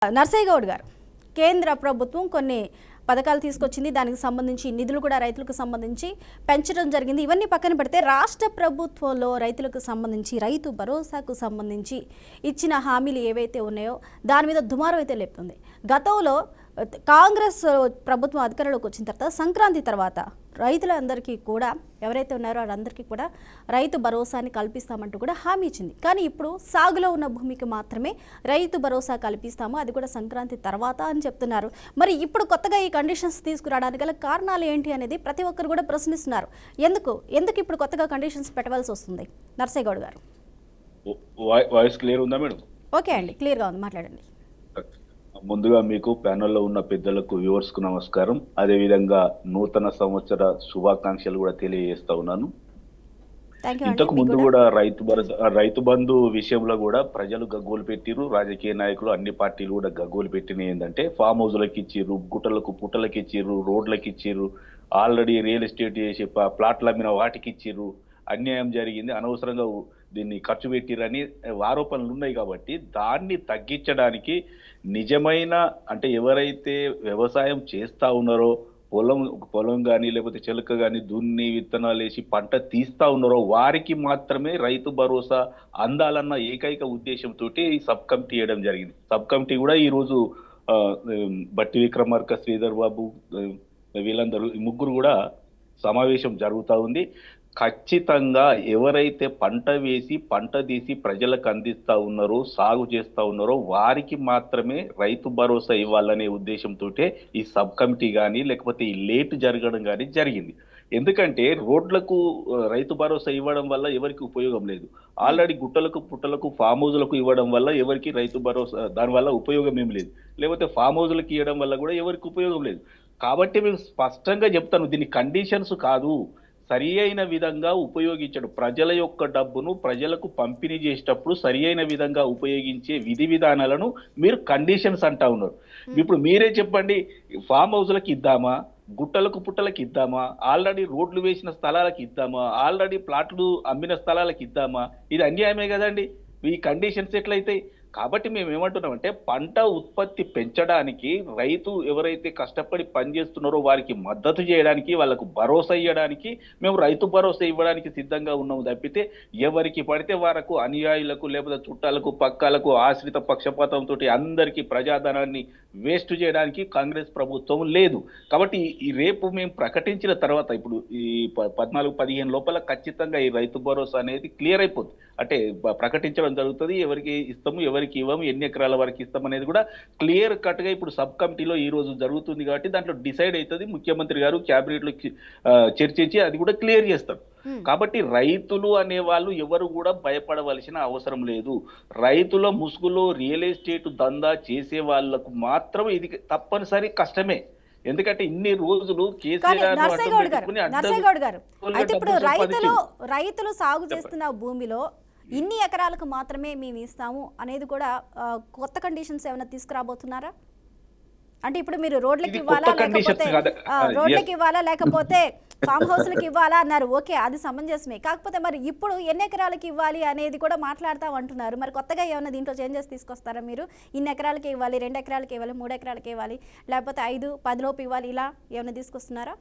నర్సయ్య గౌడ్ గారు, కేంద్ర ప్రభుత్వం కొన్ని పథకాలు తీసుకొచ్చింది. దానికి సంబంధించి నిధులు కూడా రైతులకు సంబంధించి పెంచడం జరిగింది. ఇవన్నీ పక్కన పెడితే రాష్ట్ర ప్రభుత్వంలో రైతులకు సంబంధించి రైతు భరోసాకు సంబంధించి ఇచ్చిన హామీలు ఏవైతే ఉన్నాయో దాని మీద దుమారం అయితే లేపుతుంది. గతంలో కాంగ్రెస్ ప్రభుత్వం అధికారంలోకి వచ్చిన తర్వాత సంక్రాంతి తర్వాత రైతులందరికీ కూడా ఎవరైతే ఉన్నారో వాళ్ళందరికీ కూడా రైతు భరోసాని కల్పిస్తామంటూ కూడా హామీ ఇచ్చింది. కానీ ఇప్పుడు సాగులో ఉన్న భూమికి మాత్రమే రైతు భరోసా కల్పిస్తాము, అది కూడా సంక్రాంతి తర్వాత అని చెప్తున్నారు. మరి ఇప్పుడు కొత్తగా ఈ కండిషన్స్ తీసుకురావడానికి గల కారణాలు ఏంటి అనేది ప్రతి ఒక్కరు కూడా ప్రశ్నిస్తున్నారు. ఎందుకు ఇప్పుడు కొత్తగా కండిషన్స్ పెట్టవలసి వస్తుంది? నర్సయ్య గౌడ్ గారు, వాయిస్ క్లియర్ ఉందా మేడం? ఓకే అండి, క్లియర్గా ఉంది, మాట్లాడండి. ముందుగా మీకు ప్యానెల్లో ఉన్న పెద్దలకు వ్యూవర్స్ కు నమస్కారం. అదేవిధంగా నూతన సంవత్సర శుభాకాంక్షలు కూడా తెలియజేస్తా ఉన్నాను. ఇంతకు ముందు కూడా రైతు బంధు విషయంలో కూడా ప్రజలు గగ్గోలు పెట్టిరు, రాజకీయ నాయకులు అన్ని పార్టీలు కూడా గగ్గోలు పెట్టినవి. ఏంటంటే ఫామ్ హౌస్లకు ఇచ్చిర్రు, గుట్టలకు పుట్టలకు ఇచ్చిర్రు, రోడ్లకు ఇచ్చిర్రు, ఆల్రెడీ రియల్ ఎస్టేట్ చేసి ప్లాట్లు అమ్మిన వాటికి ఇచ్చిర్రు, అన్యాయం జరిగింది, అనవసరంగా దీన్ని ఖర్చు పెట్టిరని ఆరోపణలు ఉన్నాయి. కాబట్టి దాన్ని తగ్గించడానికి నిజమైన అంటే ఎవరైతే వ్యవసాయం చేస్తా ఉన్నారో, పొలం కానీ లేకపోతే చెలక కానీ దున్ని విత్తనాలు వేసి పంట తీస్తా ఉన్నారో వారికి మాత్రమే రైతు భరోసా అందాలన్న ఏకైక ఉద్దేశంతో ఈ సబ్ కమిటీ వేయడం జరిగింది. సబ్ కమిటీ కూడా ఈరోజు బట్టి విక్రమార్క, శ్రీధర్ బాబు, వీళ్ళందరూ ముగ్గురు కూడా సమావేశం జరుగుతూ ఉంది. ఖచ్చితంగా ఎవరైతే పంట వేసి పంట తీసి ప్రజలకు అందిస్తా ఉన్నారో, సాగు చేస్తా ఉన్నారో వారికి మాత్రమే రైతు భరోసా ఇవ్వాలనే ఉద్దేశంతో ఈ సబ్ కమిటీ కానీ లేకపోతే ఈ లేట్ జరగడం కానీ జరిగింది. ఎందుకంటే రోడ్లకు రైతు భరోసా ఇవ్వడం వల్ల ఎవరికి ఉపయోగం లేదు. ఆల్రెడీ గుట్టలకు పుట్టలకు ఫామ్ హౌజ్లకు ఇవ్వడం వల్ల ఎవరికి రైతు భరోసా దానివల్ల ఉపయోగం ఏం లేదు. లేకపోతే ఫామ్ హౌజ్లకు ఇవ్వడం వల్ల కూడా ఎవరికి ఉపయోగం లేదు. కాబట్టి మేము స్పష్టంగా చెప్తాను, దీని కండిషన్స్ కాదు, సరి అయిన విధంగా ఉపయోగించడు. ప్రజల యొక్క డబ్బును ప్రజలకు పంపిణీ చేసేటప్పుడు సరి అయిన విధంగా ఉపయోగించే విధి విధానాలను మీరు కండిషన్స్ అంటా ఉన్నారు. ఇప్పుడు మీరే చెప్పండి, ఫామ్ హౌస్లకు ఇద్దామా, గుట్టలకు పుట్టలకు ఇద్దామా, ఆల్రెడీ రోడ్లు వేసిన స్థలాలకు ఇద్దామా, ఆల్రెడీ ప్లాట్లు అమ్మిన స్థలాలకు ఇద్దామా? ఇది అన్యాయమే కదండి. ఈ కండిషన్స్ ఎట్లయితాయి? కాబట్టి మేము ఏమంటున్నామంటే పంట ఉత్పత్తి పెంచడానికి రైతు ఎవరైతే కష్టపడి పనిచేస్తున్నారో వారికి మద్దతు చేయడానికి, వాళ్ళకు భరోసా ఇవ్వడానికి మేము రైతు భరోసా ఇవ్వడానికి సిద్ధంగా ఉన్నాము తప్పితే ఎవరికి పడితే వారికి అనుయాయులకు లేకపోతే చుట్టాలకు పక్కాలకు ఆశ్రిత పక్షపాతంతో అందరికీ ప్రజాధనాన్ని వేస్ట్ చేయడానికి కాంగ్రెస్ ప్రభుత్వం లేదు. కాబట్టి ఈ రేపు మేము ప్రకటించిన తర్వాత ఇప్పుడు ఈ 14-15 లోపల ఖచ్చితంగా ఈ రైతు భరోసా అనేది క్లియర్ అయిపోతుంది. అంటే ప్రకటించడం జరుగుతుంది, ఎవరికి ఇస్తాము ఎవరికి ఇవ్వము, ఎన్ని ఎకరాల వరకు ఇస్తాం అనేది కూడా క్లియర్ కట్ గా ఇప్పుడు సబ్ కమిటీలో ఈ రోజు జరుగుతుంది. కాబట్టి దాంట్లో డిసైడ్ అవుతుంది. ముఖ్యమంత్రి గారు క్యాబినెట్ లో చర్చించి అది కూడా క్లియర్ చేస్తారు. కాబట్టి రైతులు అనే వాళ్ళు ఎవరు కూడా భయపడవలసిన అవసరం లేదు. రైతుల ముసుగులో రియల్ ఎస్టేట్ దందా చేసే వాళ్లకు మాత్రం ఇది తప్పనిసరి కష్టమే. ఎందుకంటే ఇన్ని రోజులు నర్సయ్య గౌడ్ గారు, అయితే ఇప్పుడు రైతులు సాగు చేస్తున్న భూమిలో ఇన్ని ఎకరాలకు మాత్రమే మేము ఇస్తాము అనేది కూడా కొత్త కండిషన్స్ ఏమైనా తీసుకురాబోతున్నారా? అంటే ఇప్పుడు మీరు రోడ్లకి ఇవ్వాలా లేకపోతే ఫామ్ హౌస్లకు ఇవ్వాలా అన్నారు, ఓకే అది సమంజసమే. కాకపోతే మరి ఇప్పుడు ఎన్ని ఎకరాలకి ఇవ్వాలి అనేది కూడా మాట్లాడతాం అంటున్నారు. మరి కొత్తగా ఏమైనా దీంట్లో చేంజెస్ తీసుకొస్తారా? మీరు ఇన్ని ఎకరాలకి ఇవ్వాలి, 2 ఎకరాలకి ఇవ్వాలి, 3 ఎకరాలకి ఇవ్వాలి, లేకపోతే 5-10 లోపు ఇవ్వాలి, ఇలా ఏమైనా తీసుకొస్తున్నారా?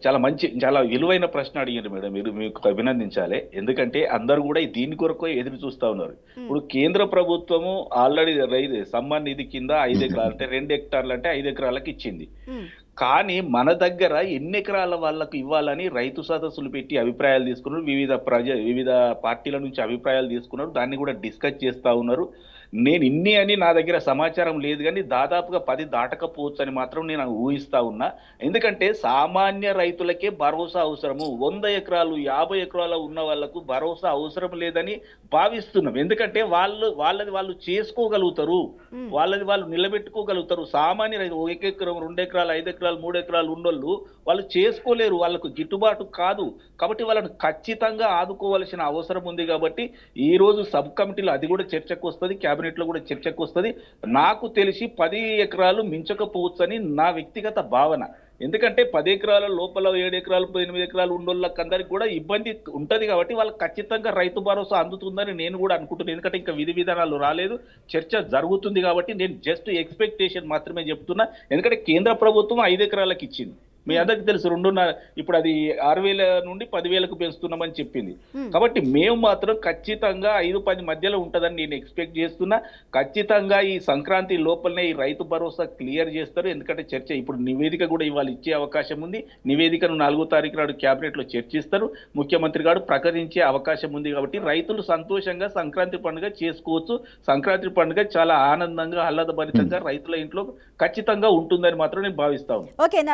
చాలా విలువైన ప్రశ్న అడిగారు మేడం, మీరు మీకు అభినందించాలి. ఎందుకంటే అందరు కూడా దీని కొరకు ఎదురు చూస్తా ఉన్నారు. ఇప్పుడు కేంద్ర ప్రభుత్వము ఆల్రెడీ సమ్మాన్ నిధి కింద 5 ఎకరాలు అంటే 2 హెక్టార్లు అంటే 5 ఎకరాలకు ఇచ్చింది. కానీ మన దగ్గర ఎన్ని ఎకరాల వాళ్ళకు ఇవ్వాలని రైతు సదస్సులు పెట్టి అభిప్రాయాలు తీసుకున్నారు. వివిధ పార్టీల నుంచి అభిప్రాయాలు తీసుకున్నారు, దాన్ని కూడా డిస్కస్ చేస్తా ఉన్నారు. నేను ఇన్ని అని నా దగ్గర సమాచారం లేదు, కానీ దాదాపుగా 10 దాటకపోవచ్చు అని మాత్రం నేను ఊహిస్తా ఉన్నా. ఎందుకంటే సామాన్య రైతులకే భరోసా అవసరము, 100 ఎకరాలు 50 ఎకరాలు ఉన్న వాళ్లకు భరోసా అవసరం లేదని భావిస్తున్నాం. ఎందుకంటే వాళ్ళది వాళ్ళు చేసుకోగలుగుతారు, వాళ్ళది వాళ్ళు నిలబెట్టుకోగలుగుతారు. సామాన్య రైతు 1 ఎకరం 2 ఎకరాలు 5 ఎకరాలు 3 ఎకరాలు ఉన్నోళ్ళు వాళ్ళు చేసుకోలేరు, వాళ్ళకు గిట్టుబాటు కాదు. కాబట్టి వాళ్ళని ఖచ్చితంగా ఆదుకోవాల్సిన అవసరం ఉంది. కాబట్టి ఈ రోజు సబ్ కమిటీలో అది కూడా చర్చకు వస్తుంది, క్యాబినెట్ లో కూడా చర్చకు వస్తుంది. నాకు తెలిసి 10 ఎకరాలు మించకపోవచ్చని నా వ్యక్తిగత భావన. ఎందుకంటే 10 ఎకరాల లోపల 7 ఎకరాలు 8 ఎకరాలు ఉన్నోళ్ళకి అందరికి కూడా ఇబ్బంది ఉంటది కాబట్టి వాళ్ళకి ఖచ్చితంగా రైతు భరోసా అందుతుందని నేను కూడా అనుకుంటున్నాను. ఎందుకంటే ఇంకా విధి విధానాలు రాలేదు, చర్చ జరుగుతుంది కాబట్టి నేను జస్ట్ ఎక్స్పెక్టేషన్ మాత్రమే చెప్తున్నా. ఎందుకంటే కేంద్ర ప్రభుత్వం 5 ఎకరాలకు ఇచ్చింది. మీ అందరికి తెలుసు 2.5 ఇప్పుడు అది 6,000 నుండి 10,000కు పెంచుతున్నామని చెప్పింది. కాబట్టి మేము మాత్రం ఖచ్చితంగా 5-10 మధ్యలో ఉంటుందని నేను ఎక్స్పెక్ట్ చేస్తున్నా. ఖచ్చితంగా ఈ సంక్రాంతి లోపలనే ఈ రైతు భరోసా క్లియర్ చేస్తారు. ఎందుకంటే చర్చ ఇప్పుడు నివేదిక కూడా ఇవాళ ఇచ్చే అవకాశం ఉంది. నివేదికను 4వ తారీఖు నాడు క్యాబినెట్ లో చర్చిస్తారు. ముఖ్యమంత్రి గారు ప్రకటించే అవకాశం ఉంది. కాబట్టి రైతులు సంతోషంగా సంక్రాంతి పండుగ చేసుకోవచ్చు. సంక్రాంతి పండుగ చాలా ఆనందంగా ఆహ్లాదభరితంగా రైతుల ఇంట్లో ఖచ్చితంగా ఉంటుందని మాత్రం నేను భావిస్తా ఉన్నాను. ఓకే.